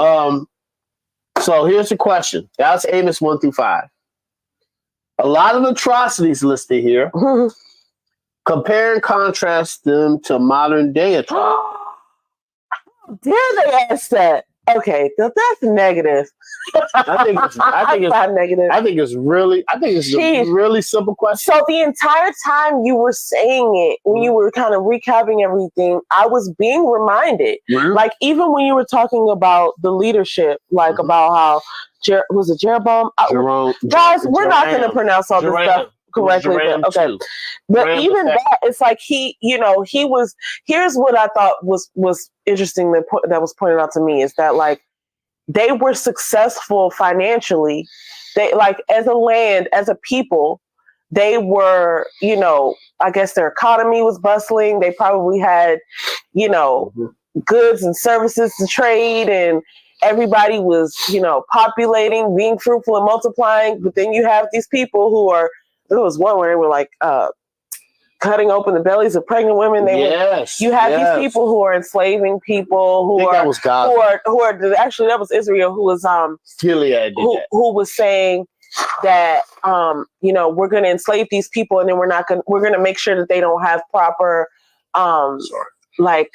So here's the question. That's Amos 1 through 5. A lot of atrocities listed here. Compare and contrast them to modern day atrocities. Dare they ask that? Okay, that's negative. I think it's negative. I think it's a really simple question. So the entire time you were saying it, when you were kind of recapping everything, I was being reminded. Mm-hmm. Like even when you were talking about the leadership, like about how was it Jeroboam? Guys, we're not going to pronounce all this stuff correctly, but okay. But even that, it's like he was. Here's what I thought was interesting that was pointed out to me is that like they were successful financially. They like as a land, as a people, they were. I guess their economy was bustling. They probably had, goods and services to trade, and everybody was, populating, being fruitful and multiplying. But then you have these people who are. There was one where they were like cutting open the bellies of pregnant women. You have these people who are enslaving people who are actually that was Israel who was Gilead who was saying that we're going to enslave these people and then we're going to make sure that they don't have proper like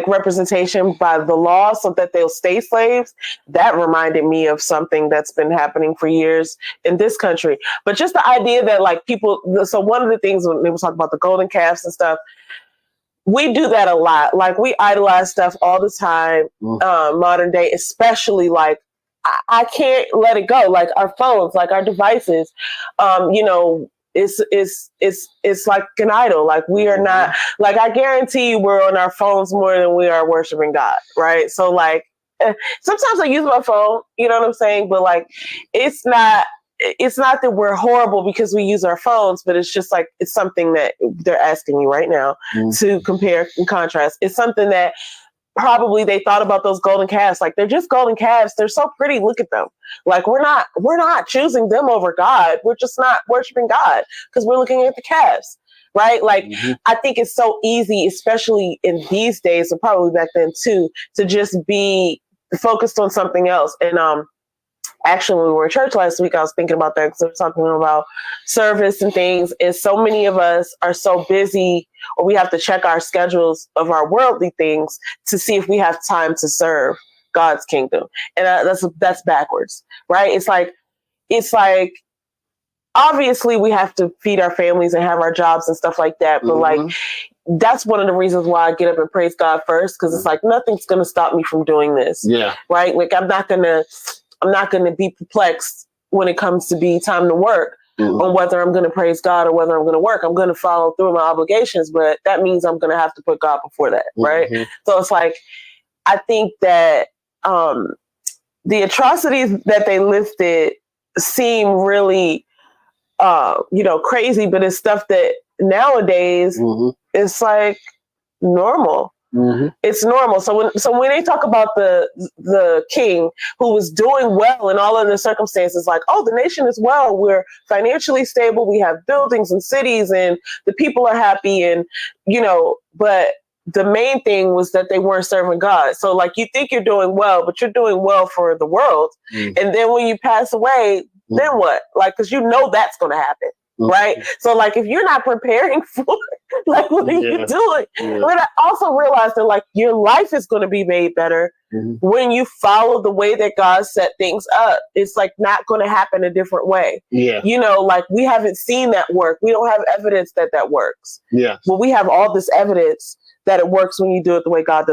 representation by the law so that they'll stay slaves. That reminded me of something that's been happening for years in this country. But just the idea that like people, so one of the things when they were talking about the golden calves and stuff, we do that a lot. Like we idolize stuff all the time, modern day, especially like I can't let it go. Like our phones, like our devices, it's like an idol. Like we are not, like I guarantee you we're on our phones more than we are worshiping God, right? So like sometimes I use my phone, you know what I'm saying? But like it's not that we're horrible because we use our phones, but it's just like it's something that they're asking you right now to compare and contrast. It's something that probably they thought about those golden calves. Like they're just golden calves. They're so pretty. Look at them. Like we're not choosing them over God. We're just not worshiping God because we're looking at the calves, right? Like I think it's so easy, especially in these days, and probably back then too, to just be focused on something else. And actually, when we were in church last week, I was thinking about that because we were talking about service and things. And so many of us are so busy, or we have to check our schedules of our worldly things to see if we have time to serve God's kingdom. And that's backwards, right? It's like obviously we have to feed our families and have our jobs and stuff like that. But like that's one of the reasons why I get up and praise God first, because it's like nothing's going to stop me from doing this. Yeah. Right. Like I'm not going to be perplexed when it comes to be time to work on whether I'm going to praise God or whether I'm going to work. I'm going to follow through my obligations, but that means I'm going to have to put God before that. Right. So it's like, I think that the atrocities that they listed seem really, crazy, but it's stuff that nowadays it's like normal. It's normal. So when they talk about the king who was doing well in all of the circumstances, like, oh, the nation is well, we're financially stable, we have buildings and cities and the people are happy, and but the main thing was that they weren't serving God. So like you think you're doing well, but you're doing well for the world. And then when you pass away, then what? Like, because that's going to happen. Right. So like if you're not preparing for it, like what are you doing? But I also realized that like your life is going to be made better when you follow the way that God set things up. It's like not going to happen a different way. Yeah. Like we haven't seen that work. We don't have evidence that works. Yeah. Well, we have all this evidence that it works when you do it the way God does.